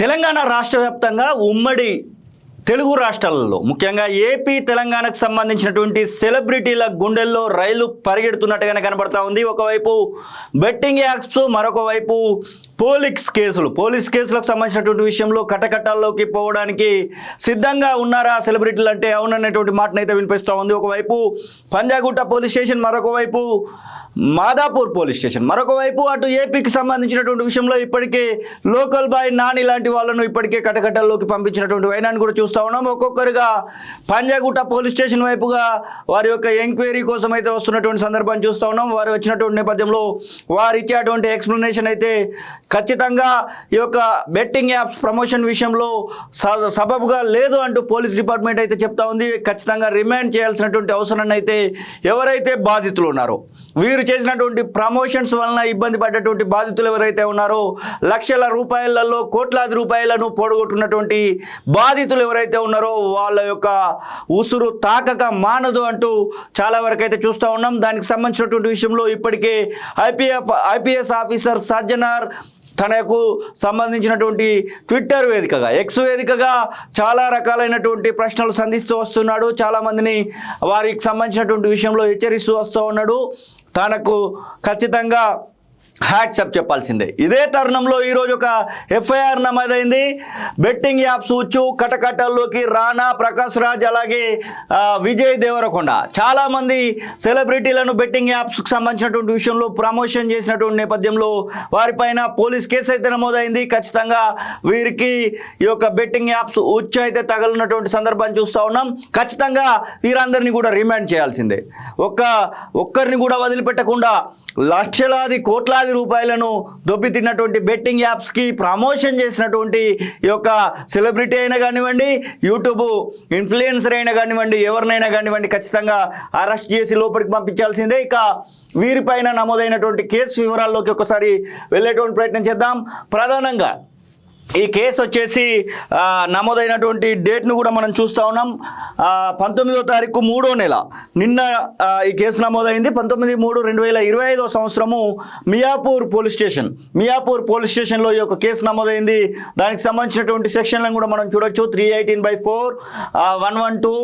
తెలంగాణ రాష్ట్ర వ్యాప్తంగా ఉమ్మడి తెలుగు రాష్ట్రాలలో ముఖ్యంగా ఏపీ తెలంగాణకు సంబంధించినటువంటి సెలబ్రిటీల గుండెల్లో రైలు పరిగెడుతున్నట్టుగానే కనబడతా ఉంది. ఒకవైపు బెట్టింగ్ యాప్స్, మరొక వైపు పోలీస్ కేసులకు సంబంధించినటువంటి విషయంలో కటకటాల్లోకి పోవడానికి సిద్ధంగా ఉన్నారా సెలబ్రిటీలు అంటే అవుననేటువంటి మాటనైతే వినిపిస్తూ ఉంది. ఒకవైపు పంజాగుట్ట పోలీస్ స్టేషన్, మరొక వైపు మాదాపూర్ పోలీస్ స్టేషన్, మరొక వైపు అటు ఏపీకి సంబంధించినటువంటి విషయంలో ఇప్పటికే లోకల్ బాయ్ నాని లాంటి వాళ్ళను ఇప్పటికే కటకటాల్లోకి పంపించినటువంటి వైనాన్ని కూడా చూస్తూ ఉన్నాం. ఒక్కొక్కరుగా పంజాగుట్ట పోలీస్ స్టేషన్ వైపుగా వారి యొక్క ఎంక్వైరీ కోసం అయితే వస్తున్నటువంటి సందర్భాన్ని చూస్తూ ఉన్నాం. వారు వచ్చినటువంటి నేపథ్యంలో వారు ఇచ్చేటువంటి ఎక్స్ప్లెనేషన్ అయితే ఖచ్చితంగా ఈ యొక్క బెట్టింగ్ యాప్స్ ప్రమోషన్ విషయంలో సబబుగా లేదు అంటూ పోలీస్ డిపార్ట్మెంట్ అయితే చెప్తా ఉంది. ఖచ్చితంగా రిమాండ్ చేయాల్సినటువంటి అవసరాన్ని అయితే ఎవరైతే బాధితులు ఉన్నారో, వీరు చేసినటువంటి ప్రమోషన్స్ వలన ఇబ్బంది పడ్డటువంటి బాధితులు ఎవరైతే ఉన్నారో, లక్షల రూపాయలలో కోట్లాది రూపాయలను పోడగొట్టున్నటువంటి బాధితులు ఎవరైతే ఉన్నారో వాళ్ళ యొక్క ఉసురు తాకక మానదు అంటూ చాలా వరకు అయితే చూస్తూ ఉన్నాం. దానికి సంబంధించినటువంటి విషయంలో ఇప్పటికే ఐపీఎస్ ఆఫీసర్ సజ్జనార్ తనకు సంబంధించినటువంటి ట్విట్టర్ వేదికగా, ఎక్స్ వేదికగా చాలా రకాలైనటువంటి ప్రశ్నలు సంధిస్తూ వస్తున్నాడు. చాలామందిని వారికి సంబంధించినటువంటి విషయంలో హెచ్చరిస్తూ వస్తూ ఉన్నాడు. తనకు ఖచ్చితంగా హ్యాట్సప్ చెప్పాల్సిందే. ఇదే తరుణంలో ఈరోజు ఒక ఎఫ్ఐఆర్ నమోదైంది. బెట్టింగ్ యాప్స్ ఉచ్చు కటకటాల్లోకి రానా, ప్రకాష్ రాజ్, అలాగే విజయ్ దేవరకొండ చాలామంది సెలబ్రిటీలను బెట్టింగ్ యాప్స్కి సంబంధించినటువంటి విషయంలో ప్రమోషన్ చేసినటువంటి నేపథ్యంలో వారిపైన పోలీస్ కేసు అయితే నమోదైంది. ఖచ్చితంగా వీరికి ఈ యొక్క బెట్టింగ్ యాప్స్ ఉచ్చు అయితే తగలినటువంటి సందర్భాన్ని చూస్తూ ఉన్నాం. ఖచ్చితంగా వీరందరినీ కూడా రిమాండ్ చేయాల్సిందే. ఒక్కరిని కూడా వదిలిపెట్టకుండా లక్షలాది కోట్లాది రూపాయలను దొబ్బితిన్నటువంటి బెట్టింగ్ యాప్స్కి ప్రమోషన్ చేసినటువంటి ఈ యొక్క సెలబ్రిటీ అయినా కానివ్వండి, యూట్యూబ్ ఇన్ఫ్లుయెన్సర్ అయినా కానివ్వండి, ఎవరినైనా కానివ్వండి ఖచ్చితంగా అరెస్ట్ చేసి లోపలికి పంపించాల్సిందే. ఇక వీరిపైన నమోదైనటువంటి కేసు వివరాల్లోకి ఒకసారి వెళ్ళేటువంటి ప్రయత్నం చేద్దాం. ప్రధానంగా ఈ కేసు వచ్చేసి నమోదైనటువంటి డేట్ను కూడా మనం చూస్తూ ఉన్నాం. 19వ తారీఖు 3వ నెల నిన్న ఈ కేసు నమోదైంది. 19/3/2025 సంవత్సరము మియాపూర్ పోలీస్ స్టేషన్లో ఈ యొక్క కేసు నమోదైంది. దానికి సంబంధించినటువంటి సెక్షన్లను కూడా మనం చూడొచ్చు. 318/4, 112,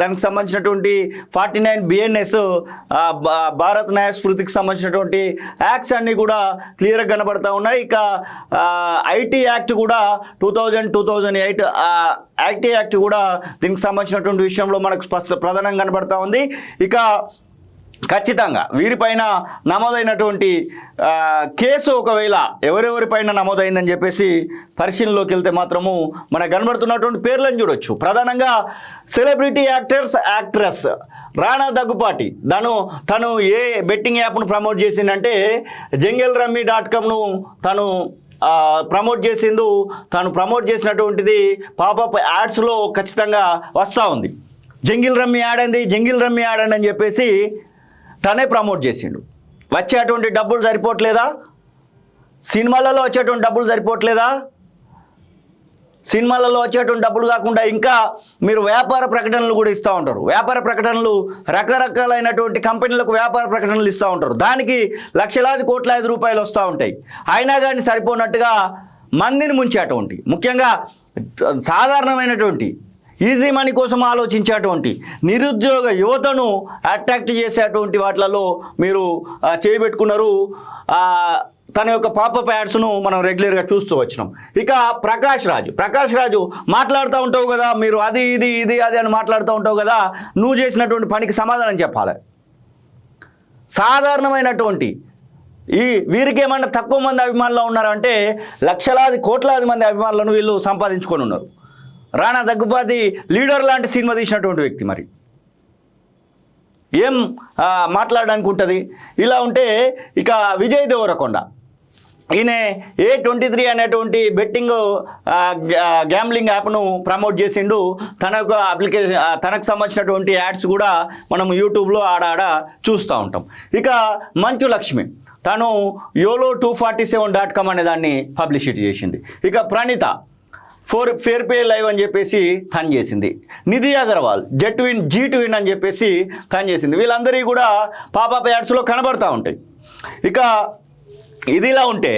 దానికి సంబంధించినటువంటి 49 BNS భారత్ న్యాయ స్మృతికి సంబంధించినటువంటి యాక్ట్స్ అన్నీ కూడా క్లియర్గా కనబడతా ఉన్నాయి. ఇక ఐటీ యాక్ట్ కూడా 2008 ఐటీ యాక్ట్ కూడా దీనికి సంబంధించినటువంటి విషయంలో మనకు ప్రధానంగా కనబడతా ఉంది. ఇక ఖచ్చితంగా వీరిపైన నమోదైనటువంటి కేసు ఒకవేళ ఎవరెవరిపైన నమోదైందని చెప్పేసి పరిశీలనలోకి వెళ్తే మాత్రము మనకు కనబడుతున్నటువంటి పేర్లను చూడొచ్చు. ప్రధానంగా సెలబ్రిటీ యాక్ట్రెస్ రాణా దగ్గుపాటి తను ఏ బెట్టింగ్ యాప్ను ప్రమోట్ చేసిందంటే JungleRummy.comను తను ప్రమోట్ చేసిండు. తను ప్రమోట్ చేసినటువంటిది పాపప్ యాడ్స్లో ఖచ్చితంగా వస్తూ ఉంది. జంగిల్ రమ్మీ యాడ్ అని చెప్పేసి తనే ప్రమోట్ చేసిండు. వచ్చేటువంటి డబ్బులు సరిపోవట్లేదా? సినిమాలలో వచ్చేటువంటి డబ్బులు సరిపోవట్లేదా? సినిమాలలో వచ్చేటువంటి డబ్బులు కాకుండా ఇంకా మీరు వ్యాపార ప్రకటనలు కూడా ఇస్తూ ఉంటారు. వ్యాపార ప్రకటనలు రకరకాలైనటువంటి కంపెనీలకు వ్యాపార ప్రకటనలు ఇస్తూ ఉంటారు. దానికి లక్షలాది కోట్లాది రూపాయలు వస్తూ ఉంటాయి. అయినా కానీ సరిపోనట్టుగా మందిని ముంచేటువంటి, ముఖ్యంగా సాధారణమైనటువంటి ఈజీ మనీ కోసం ఆలోచించేటువంటి నిరుద్యోగ యువతను అట్రాక్ట్ చేసేటువంటి వాటిలలో మీరు చేయబెట్టుకున్నారు. తన యొక్క పాపప్ యాడ్స్ను మనం రెగ్యులర్గా చూస్తూ వచ్చినాం. ఇక ప్రకాష్ రాజు మాట్లాడుతూ ఉంటావు కదా, మీరు అది అని మాట్లాడుతూ ఉంటావు కదా, నువ్వు చేసినటువంటి పనికి సమాధానం చెప్పాలి. సాధారణమైనటువంటి వీరికి ఏమన్నా తక్కువ మంది అభిమానులు ఉన్నారంటే లక్షలాది కోట్లాది మంది అభిమానులను వీళ్ళు సంపాదించుకొని ఉన్నారు. రాణా దగ్గుపాటి లీడర్ లాంటి సినిమా తీసినటువంటి వ్యక్తి, మరి ఏం మాట్లాడడానికి ఉంటుంది? ఇలా ఉంటే ఇక విజయ్ దేవరకొండ ఈయన A23 అనేటువంటి బెట్టింగ్ గ్యాంబ్లింగ్ యాప్ను ప్రమోట్ చేసిండు. తనకు సంబంధించినటువంటి యాడ్స్ కూడా మనం యూట్యూబ్లో ఆడ చూస్తూ ఉంటాం. ఇక మంచు లక్ష్మి తను YOLO247.com అనే దాన్ని పబ్లిసిటీ చేసింది. ఇక ప్రణీత ఫేర్ పే లైవ్ అని చెప్పేసి తను చేసింది. నిధి అగర్వాల్ G2win అని చెప్పేసి తను చేసింది. వీళ్ళందరికీ కూడా పాపప్ యాడ్స్లో కనబడతా ఉంటాయి. ఇక ఇదిలా ఉంటే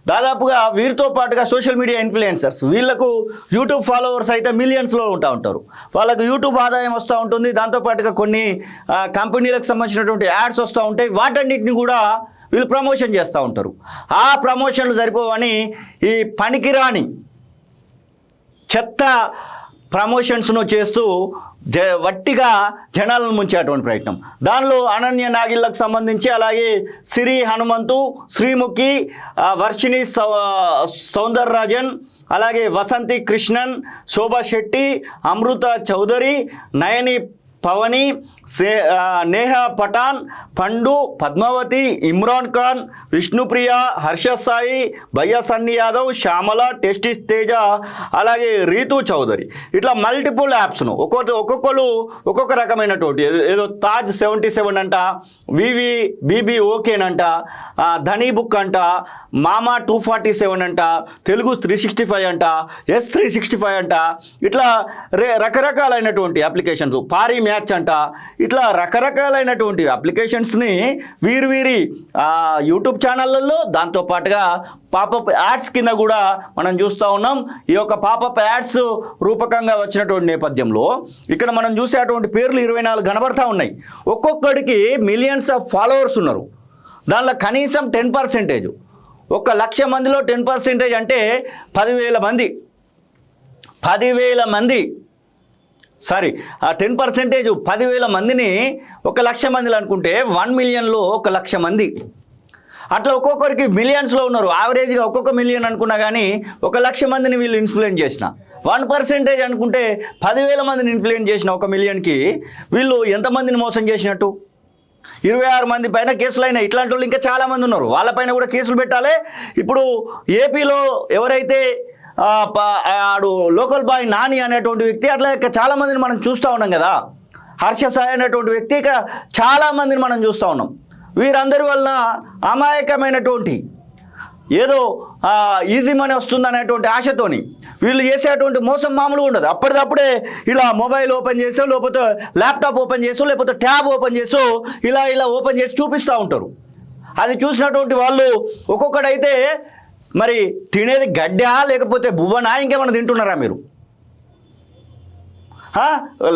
దాదాపుగా వీరితో పాటుగా సోషల్ మీడియా ఇన్ఫ్లుయెన్సర్స్, వీళ్ళకు యూట్యూబ్ ఫాలోవర్స్ అయితే మిలియన్స్లో ఉంటారు. వాళ్ళకు యూట్యూబ్ ఆదాయం వస్తూ ఉంటుంది. దాంతోపాటుగా కొన్ని కంపెనీలకు సంబంధించినటువంటి యాడ్స్ వస్తూ ఉంటాయి. వాటన్నిటిని కూడా వీళ్ళు ప్రమోషన్ చేస్తూ ఉంటారు. ఆ ప్రమోషన్లు సరిపోవని ఈ పనికిరాని చెత్త ప్రమోషన్స్ను చేస్తూ వట్టిగా జనాలను ముంచేటువంటి ప్రయత్నం. దానిలో అనన్య నాగిళ్ళకు సంబంధించి, అలాగే సిరి హనుమంతు, శ్రీముఖి, వర్షిణి సౌందరరాజన్, అలాగే వసంతి కృష్ణన్, శోభా శెట్టి, అమృత చౌదరి, నయని పవని, నేహా పఠాన్, పండు, పద్మావతి, ఇమ్రాన్ ఖాన్, విష్ణుప్రియ, హర్ష సాయి, భయ్యా సన్నీ యాదవ్, శ్యామల, టేస్టీ తేజ, అలాగే రీతు చౌదరి, ఇట్లా మల్టిపుల్ యాప్స్ను ఒక్కొక్కరు ఒక్కొక్క రకమైనటువంటి, ఏదో తాజ్ 77 అంట, బీబీ ఓకేనంట, ధనీ బుక్ అంట, మామా 247 అంట, తెలుగు 365 అంట, S365 అంట, ఇట్లా రకరకాలైనటువంటి అప్లికేషన్స్, పారీ మ్యాచ్ అంట, ఇట్లా రకరకాలైనటువంటి అప్లికేషన్స్ని వీరి యూట్యూబ్ ఛానళ్ళల్లో దాంతోపాటుగా పాపప్ యాడ్స్ కింద కూడా మనం చూస్తూ ఉన్నాం. ఈ యొక్క పాపప్ యాడ్స్ రూపకంగా వచ్చినటువంటి నేపథ్యంలో ఇక్కడ మనం చూసేటువంటి పేర్లు 24 కనబడతా ఉన్నాయి. ఒక్కొక్కడికి మిలియన్స్ ఆఫ్ ఫాలోవర్స్ ఉన్నారు. దానిలో కనీసం 10%, 1,00,000 మందిలో 10% అంటే 10,000 మంది. 10,000 మంది, సారీ, ఆ 10% 10,000 మందిని 1,00,000 మందిలో అనుకుంటే 1 మిలియన్లో 1,00,000 మంది. అట్లా ఒక్కొక్కరికి మిలియన్స్లో ఉన్నారు. యావరేజ్గా ఒక్కొక్క మిలియన్ అనుకున్నా కానీ 1,00,000 మందిని వీళ్ళు ఇన్ఫ్లుయెన్స్ చేసిన 1% అనుకుంటే 10,000 మందిని ఇన్ఫ్లుయెన్స్ చేసిన 1 మిలియన్కి వీళ్ళు ఎంతమందిని మోసం చేసినట్టు? 26 మంది పైన కేసులు అయినాయి. ఇట్లాంటి వాళ్ళు ఇంకా చాలామంది ఉన్నారు. వాళ్ళపైన కూడా కేసులు పెట్టాలి. ఇప్పుడు ఏపీలో ఎవరైతే ఆడు లోకల్ బాయ్ నాని అనేటువంటి వ్యక్తి, అట్లా చాలామందిని మనం చూస్తూ ఉన్నాం కదా. హర్ష సాయి అనేటువంటి వ్యక్తి, ఇక చాలామందిని మనం చూస్తూ ఉన్నాం. వీరందరి వలన అమాయకమైనటువంటి ఏదో ఈజీ మనీ వస్తుంది అనేటువంటి ఆశతోని వీళ్ళు చేసేటువంటి మోసం మామూలుగా ఉండదు. అప్పటిదప్పుడే ఇలా మొబైల్ ఓపెన్ చేసో, లేకపోతే ల్యాప్టాప్ ఓపెన్ చేసో, లేకపోతే ట్యాబ్ ఓపెన్ చేసో ఇలా ఓపెన్ చేసి చూపిస్తూ ఉంటారు. అది చూసినటువంటి వాళ్ళు ఒక్కొక్కడైతే మరి తినేది గడ్డా లేకపోతే బువ్వనా, ఇంకేమన్నా తింటున్నారా మీరు?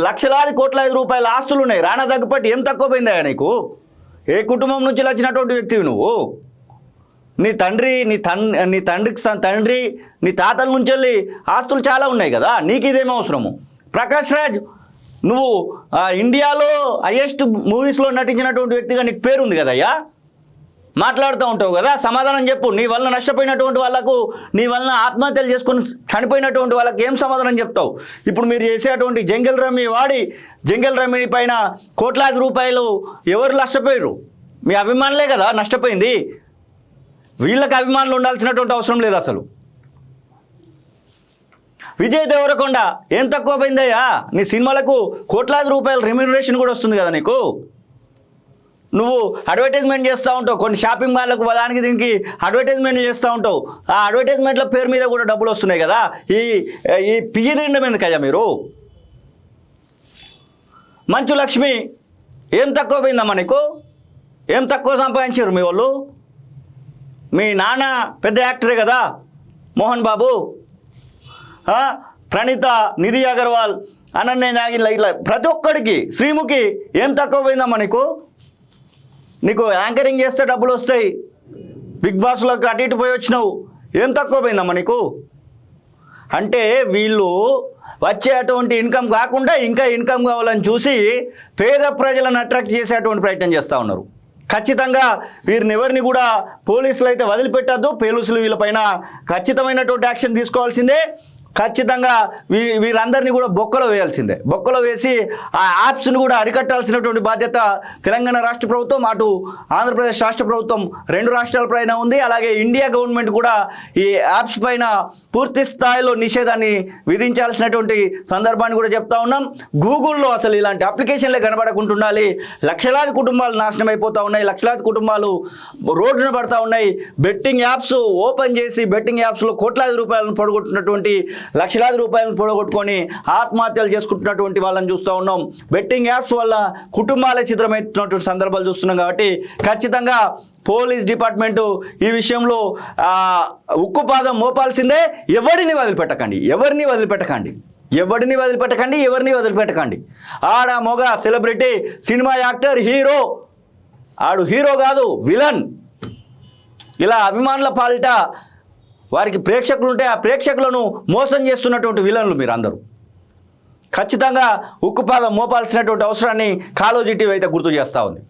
లక్షలాది కోట్లాది రూపాయల ఆస్తులు ఉన్నాయి. రానా దగ్గుపట్టి ఏం తక్కువ పోయిందా నీకు? ఏ కుటుంబం నుంచి వచ్చినటువంటి వ్యక్తివి నువ్వు? నీ తండ్రికి తండ్రి, నీ తాతల నుంచి వెళ్ళి ఆస్తులు చాలా ఉన్నాయి కదా. నీకు ఇదేమో అవసరము? ప్రకాష్ రాజ్, నువ్వు ఇండియాలో హైయెస్ట్ మూవీస్లో నటించినటువంటి వ్యక్తిగా నీకు పేరుంది కదయ్యా. మాట్లాడుతూ ఉంటావు కదా, సమాధానం చెప్పు. నీ వలన నష్టపోయినటువంటి వాళ్ళకు, నీ వలన ఆత్మహత్యలు చేసుకొని చనిపోయినటువంటి వాళ్ళకి ఏం సమాధానం చెప్తావు? ఇప్పుడు మీరు చేసేటువంటి జంగల్ రమ్మీ పైన కోట్లాది రూపాయలు ఎవరు నష్టపోయారు? మీ అభిమానులే కదా నష్టపోయింది. వీళ్ళకి అభిమానులు ఉండాల్సినటువంటి అవసరం లేదు అసలు. విజయ్ దేవరకొండ ఏం తక్కువ పోయిందయ్యా? నీ సినిమాలకు కోట్లాది రూపాయల రెమ్యూనరేషన్ కూడా వస్తుంది కదా నీకు. నువ్వు అడ్వర్టైజ్మెంట్ చేస్తూ ఉంటావు, కొన్ని షాపింగ్ మాల్లకు దానికి దీనికి అడ్వర్టైజ్మెంట్లు చేస్తూ ఉంటావు. ఆ అడ్వర్టైజ్మెంట్ల పేరు మీద కూడా డబ్బులు వస్తున్నాయి కదా. ఈ పియ్యి తినడం ఎందుకయ్యా మీరు? మంచు లక్ష్మి ఏం తక్కువ పోయిందమ్మా నీకు? ఏం తక్కువ సంపాదించారు మీ వాళ్ళు? మీ నాన్న పెద్ద యాక్టరే కదా, మోహన్ బాబు. ప్రణీత, నిధి అగర్వాల్, అనన్య నాగిళ్ళ, ఇట్లా ప్రతి ఒక్కడికి, శ్రీముఖి ఏం తక్కువ పోయిందమ్మా నీకు? నీకు యాంకరింగ్ చేస్తే డబ్బులు వస్తాయి. బిగ్ బాస్లోకి అటు ఇటు పోయి వచ్చినావు. ఏం తక్కువ పోయిందమ్మా నీకు? అంటే వీళ్ళు వచ్చేటువంటి ఇన్కమ్ కాకుండా ఇంకా ఇన్కమ్ కావాలని చూసి పేద ప్రజలను అట్రాక్ట్ చేసేటువంటి ప్రయత్నం చేస్తూ ఉన్నారు. ఖచ్చితంగా వీరిని ఎవరిని కూడా పోలీసులు అయితే వదిలిపెట్టద్దు. పోలీసులు వీళ్ళపైన ఖచ్చితమైనటువంటి యాక్షన్ తీసుకోవాల్సిందే. ఖచ్చితంగా వీరందరినీ కూడా బొక్కలో వేయాల్సిందే. బొక్కలో వేసి ఆ యాప్స్ని కూడా అరికట్టాల్సినటువంటి బాధ్యత తెలంగాణ రాష్ట్ర ప్రభుత్వం, అటు ఆంధ్రప్రదేశ్ రాష్ట్ర ప్రభుత్వం, 2 రాష్ట్రాల పైన ఉంది. అలాగే ఇండియా గవర్నమెంట్ కూడా ఈ యాప్స్ పైన పూర్తి స్థాయిలో నిషేధాన్ని విధించాల్సినటువంటి సందర్భాన్ని కూడా చెప్తా ఉన్నాం. గూగుల్లో అసలు ఇలాంటి అప్లికేషన్లే కనబడకుంటుండాలి. లక్షలాది కుటుంబాలు నాశనం అయిపోతూ ఉన్నాయి. లక్షలాది కుటుంబాలు రోడ్డున పడతా ఉన్నాయి. బెట్టింగ్ యాప్స్ ఓపెన్ చేసి బెట్టింగ్ యాప్స్లో కోట్లాది రూపాయలను పొడగొట్టినటువంటి, లక్షలాది రూపాయలను పొడగొట్టుకొని ఆత్మహత్యలు చేసుకుంటున్నటువంటి వాళ్ళని చూస్తూ ఉన్నాం. బెట్టింగ్ యాప్స్ వల్ల కుటుంబాలే చిత్రమవుతున్నటువంటి సందర్భాలు చూస్తున్నాం. కాబట్టి ఖచ్చితంగా పోలీస్ డిపార్ట్మెంటు ఈ విషయంలో ఉక్కుపాదం మోపాల్సిందే. ఎవరిని వదిలిపెట్టకండి, ఎవరిని వదిలిపెట్టకండి. ఆడ మొగ సెలబ్రిటీ, సినిమా యాక్టర్, హీరో, ఆడు హీరో కాదు విలన్. ఇలా అభిమానుల పాలిట వారికి ప్రేక్షకులు ఉంటే ఆ ప్రేక్షకులను మోసం చేస్తున్నటువంటి విలన్లు మీరు అందరూ. ఖచ్చితంగా ఉక్కుపాదం మోపాల్సినటువంటి అవసరాన్ని కాళోజీ టీవీ అయితే గుర్తు చేస్తూ ఉంది.